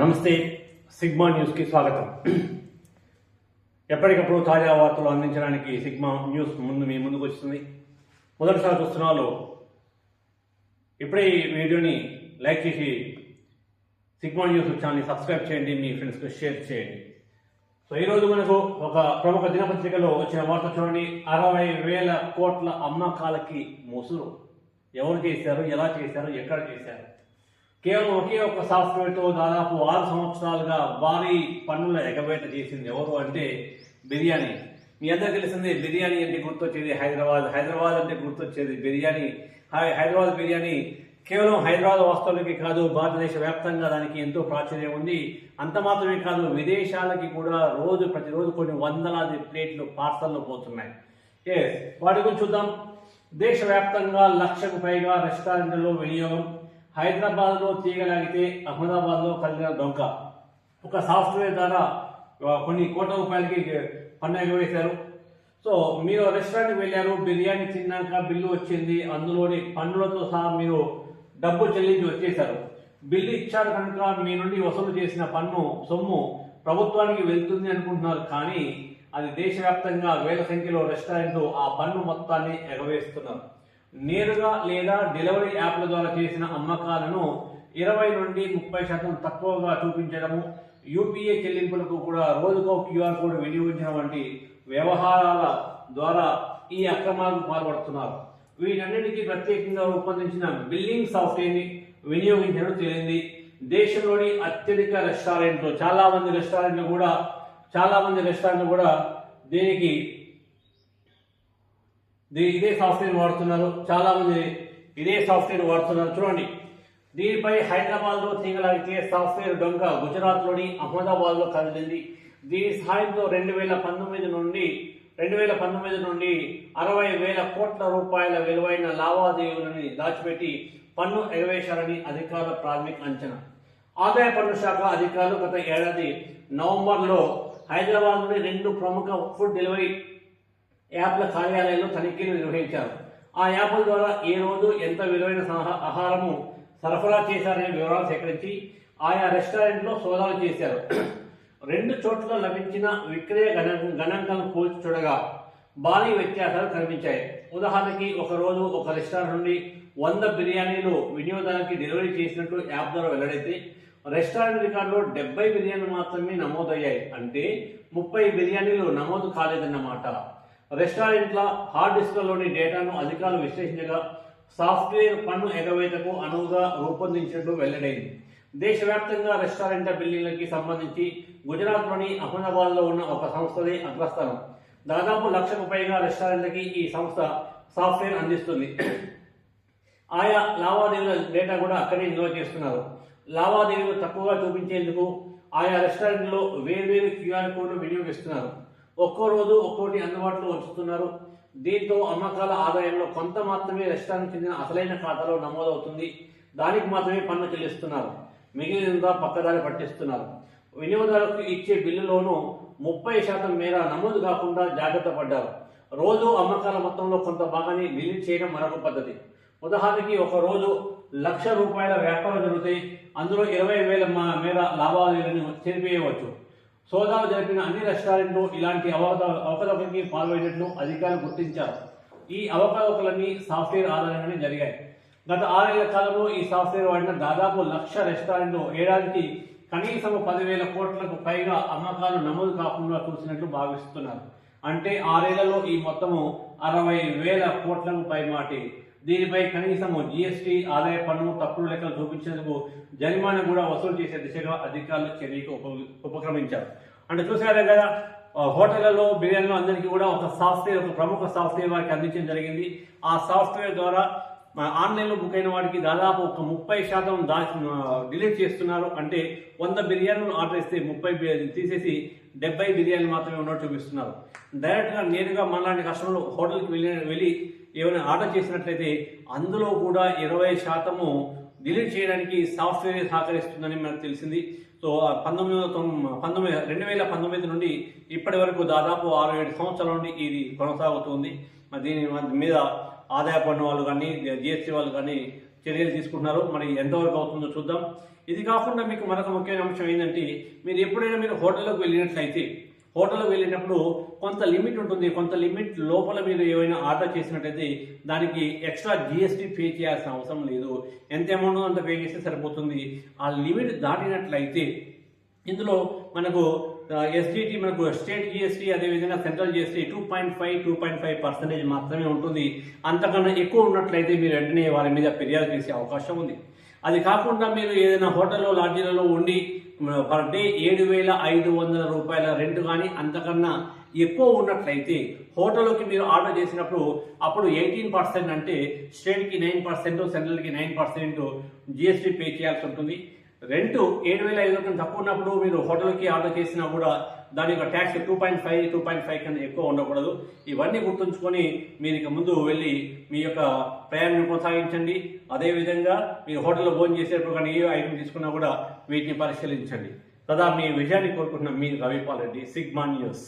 నమస్తే, సిగ్మా న్యూస్కి స్వాగతం. ఎప్పటికప్పుడు తాజా వార్తలు అందించడానికి సిగ్మా న్యూస్ మీ ముందుకు వస్తుంది. మొదటిసారి చూస్తున్న వాళ్ళు ఇప్పుడే ఈ వీడియోని లైక్ చేసి సిగ్మా న్యూస్ ఛానల్ని సబ్స్క్రైబ్ చేయండి, మీ ఫ్రెండ్స్కి షేర్ చేయండి. సో ఈరోజు మనకు ఒక ప్రముఖ దినపత్రికలో వచ్చిన వార్త చూడండి. 60,000 కోట్ల అమ్మకాలకి ముసురు. ఎవరు చేశారు, ఎలా చేశారు, ఎక్కడ చేశారు? కేవలం ఒకే ఒక సాఫ్ట్వేర్తో దాదాపు 6 సంవత్సరాలుగా భారీ పన్నుల ఎగవేత చేసింది ఎవరు అంటే బిర్యానీ. మీ అందరికీ తెలిసిందే, బిర్యానీ అంటే గుర్తొచ్చేది హైదరాబాద్ అంటే గుర్తొచ్చేది బిర్యానీ. హైదరాబాద్ బిర్యానీ కేవలం హైదరాబాద్ వాస్తవులకి కాదు, భారతదేశ వ్యాప్తంగా దానికి ఎంతో ప్రాచుర్యం ఉంది. అంత మాత్రమే కాదు, విదేశాలకి కూడా ప్రతిరోజు కొన్ని వందలాది ప్లేట్లు పార్సల్లో పోతున్నాయి. వాటి గురించి చూద్దాం. దేశవ్యాప్తంగా 1,00,000కు పైగా రెస్టారెంట్లలో వినియోగం. హైదరాబాద్లో తీగలాగితే అహ్మదాబాద్లో కలిగిన డొంక. ఒక సాఫ్ట్వేర్ ద్వారా కొన్ని కోట్ల రూపాయలకి పన్ను ఎగవేశారు. సో మీరు రెస్టారెంట్కి వెళ్ళారు, బిర్యానీ తిన్నాక బిల్లు వచ్చింది, అందులోని పన్నులతో సహా మీరు డబ్బు చెల్లించి వచ్చేశారు. బిల్లు ఇచ్చారు కనుక మీ నుండి వసూలు చేసిన సొమ్ము ప్రభుత్వానికి వెళ్తుంది అనుకుంటున్నారు. కానీ అది దేశవ్యాప్తంగా వేల సంఖ్యలో రెస్టారెంట్లు ఆ పన్ను మొత్తాన్ని ఎగవేస్తున్నారు. నేరుగా లేదా డెలివరీ యాప్ల ద్వారా చేసిన అమ్మకాలను 20 నుండి 30% తక్కువగా చూపించడము, యూపీఏ చెల్లింపులకు కూడా రోజుకో క్యూఆర్ కోడ్ వినియోగించడం వంటి వ్యవహారాల ద్వారా ఈ అక్రమాలకు పాల్పడుతున్నారు. వీటన్నిటికీ ప్రత్యేకంగా రూపొందించిన బిల్లింగ్ సాఫ్ట్వేర్ని వినియోగించడం తేలింది. దేశంలోని అత్యధిక రెస్టారెంట్లు చాలా మంది రెస్టారెంట్లు కూడా దీనికి ఇదే సాఫ్ట్వేర్ వాడుతున్నారు. చాలా మంది ఇదే సాఫ్ట్వేర్ వాడుతున్నారు. చూడండి, దీనిపై హైదరాబాద్లో తీగలాగితే సాఫ్ట్వేర్ డొంక గుజరాత్లోని అహ్మదాబాద్లో కదిలింది. దీని సహాయంతో 2019 నుండి 60,000 కోట్ల రూపాయల విలువైన లావాదేవీలని దాచిపెట్టి పన్ను ఎగవేశారని అధికారుల ప్రాథమిక అంచనా. ఆదాయ పన్ను శాఖ అధికారులు గత ఏడాది నవంబర్లో హైదరాబాద్లోని 2 ప్రముఖ ఫుడ్ డెలివరీ యాప్ల కార్యాలయాల్లో తనిఖీలు నిర్వహించారు. ఆ యాప్ల ద్వారా ఏ రోజు ఎంత విలువైన ఆహారము సరఫరా చేశారనే వివరాలు సేకరించి ఆయా రెస్టారెంట్లో సోదాలు చేశారు. 2 చోట్ల లభించిన విక్రయ గణాంకాలను పోల్చి చూడగా భారీ వ్యత్యాసాలు కనిపించాయి. ఉదాహరణకి ఒక రోజు ఒక రెస్టారెంట్ నుండి 100 బిర్యానీలు వినియోగదారునికి డెలివరీ చేసినట్లు యాప్ ద్వారా వెల్లడైతే రెస్టారెంట్ రికార్డులో 70 బిర్యానీలు మాత్రమే నమోదయ్యాయి. అంటే 30 బిర్యానీలు నమోదు కాలేదన్నమాట. రెస్టారెంట్ల హార్డ్ డిస్క్లలోని డేటాను అధికారులు విశ్లేషించగా సాఫ్ట్వేర్ పన్ను ఎగవేతకు అనువుగా రూపొందించినట్లు వెల్లడైంది. దేశవ్యాప్తంగా రెస్టారెంట్ల బిల్లింగ్లకి సంబంధించి గుజరాత్లోని అహ్మదాబాద్లో ఉన్న ఒక సంస్థదే అగ్రస్థానం. దాదాపు 1,00,000కు పైగా రెస్టారెంట్లకి ఈ సంస్థ సాఫ్ట్వేర్ అందిస్తుంది. ఆయా లావాదేవీల డేటా కూడా అక్కడే నిల్వ చేస్తున్నారు. లావాదేవీలు తక్కువగా చూపించేందుకు ఆయా రెస్టారెంట్లో వేర్వేరు క్యూఆర్ కోడ్లు వినియోగిస్తున్నారు. ఒక్కో రోజు ఒక్కోటి అందుబాటులో ఉంచుతున్నారు. దీంతో అమ్మకాల ఆదాయంలో కొంత మాత్రమే రెస్టారెంట్ చెందిన అసలైన ఖాతాలో నమోదవుతుంది. దానికి మాత్రమే పన్ను చెల్లిస్తున్నారు. మిగిలినంతా పక్కదారి పట్టిస్తున్నారు. వినియోగదారులకు ఇచ్చే బిల్లులోనూ 30% మేర నమోదు కాకుండా జాగ్రత్త పడ్డారు. రోజు అమ్మకాల మొత్తంలో కొంత భాగాన్ని డిలీట్ చేయడం మరొక పద్ధతి. ఉదాహరణకి ఒక రోజు 1,00,000 రూపాయల వ్యాపారం జరిగితే అందులో 20,000 మేర లావాదేవీలను చెరిపేయవచ్చు. సోదాలు జరిపిన అన్ని రెస్టారెంట్లు ఇలాంటి అవకతవకలకి పాల్పడినట్లు అధికారులు గుర్తించారు. ఈ అవకతవకలన్నీ సాఫ్ట్వేర్ ఆధారంగానే జరిగాయి. గత 6 ఏళ్ల కాలంలో ఈ సాఫ్ట్వేర్ వాడిన దాదాపు 1,00,000 రెస్టారెంట్లు ఏడాదికి కనీసం 10,000 కోట్లకు పైగా అమ్మకాలు నమోదు కాకుండా చూసినట్లు భావిస్తున్నారు. అంటే 6 ఏళ్లలో ఈ మొత్తము 60,000 కోట్లకు పైమాటి. దీనిపై కనీసం జీఎస్టీ, ఆదాయ పన్ను, తప్పుడు లెక్కలు చూపించేందుకు జరిమానా కూడా వసూలు చేసే దిశగా అధికారులు చర్యకు ఉపక్రమించారు. అంటే చూసారే కదా, హోటళ్లలో బిర్యానీలో అందరికీ కూడా ఒక ప్రముఖ సాఫ్ట్వేర్ వారికి అందించడం జరిగింది. ఆ సాఫ్ట్వేర్ ద్వారా ఆన్లైన్లో బుక్ అయిన వాడికి దాదాపు ఒక 30% డిలీట్ చేస్తున్నారు. అంటే 100 బిర్యానీలు ఆర్డర్ ఇస్తే 30 తీసేసి 70 బిర్యానీలు మాత్రమే ఉన్నట్టు చూపిస్తున్నారు. డైరెక్ట్గా నేరుగా మనలాంటి కస్టమర్లు హోటల్కి వెళ్ళి ఏమైనా ఆర్డర్ చేసినట్లయితే అందులో కూడా 20% డిలీట్ చేయడానికి సాఫ్ట్వేర్ సహకరిస్తుందని మనకు తెలిసింది. సో 2019 నుండి ఇప్పటి వరకు దాదాపు 6-7 సంవత్సరాల నుండి ఇది కొనసాగుతుంది. దీని మీద ఆదాయ పన్ను వాళ్ళు కానీ, జిఎస్టీ వాళ్ళు కానీ చర్యలు తీసుకుంటున్నారు. మరి ఎంతవరకు అవుతుందో చూద్దాం. ఇది కాకుండా మీకు మరొక ముఖ్యమైన అంశం ఏంటంటే మీరు ఎప్పుడైనా మీరు హోటల్లోకి వెళ్ళినట్లయితే హోటల్కి వెళ్ళినప్పుడు కొంత లిమిట్ ఉంటుంది. కొంత లిమిట్ లోపల మీరు ఏమైనా ఆర్డర్ చేసినట్లయితే దానికి ఎక్స్ట్రా జిఎస్టీ పే చేయాల్సిన అవసరం లేదు. ఎంత అమౌంట్ అంత పే చేస్తే సరిపోతుంది. ఆ లిమిట్ దాటినట్లయితే ఇందులో మనకు ఎస్డిటి, మనకు స్టేట్ జిఎస్టీ, అదేవిధంగా సెంట్రల్ జిఎస్టీ 2.5% మాత్రమే ఉంటుంది. అంతకన్నా ఎక్కువ ఉన్నట్లయితే మీరు వెంటనే వారి మీద ఫిర్యాదు చేసే అవకాశం ఉంది. అది కాకుండా మీరు ఏదైనా హోటల్లో లాడ్జీలలో ఉండి పర్ డే 7,500 రూపాయల రెంట్ కానీ అంతకన్నా ఎక్కువ ఉన్నట్లయితే హోటల్కి మీరు ఆర్డర్ చేసినప్పుడు అప్పుడు 18% అంటే స్టేట్కి 9%, సెంట్రల్కి 9% జిఎస్టీ పే చేయాల్సి ఉంటుంది. రెంట్ 7,500 కన్నా తక్కువ ఉన్నప్పుడు మీరు హోటల్కి ఆర్డర్ చేసినా కూడా దాని యొక్క ట్యాక్స్ 2.5 కన్నా ఎక్కువ ఉండకూడదు. ఇవన్నీ గుర్తుంచుకొని మీరు ఇక ముందు వెళ్ళి మీ యొక్క ప్రయాణాన్ని కొనసాగించండి. అదేవిధంగా మీరు హోటల్లో భోజనం చేసేటప్పుడు కానీ ఏ ఐటమ్ తీసుకున్నా కూడా వీటిని పరిశీలించండి. సదా మీ విజయాన్ని కోరుకుంటున్న మీ రవిపాల్ రెడ్డి, సిగ్మా న్యూస్.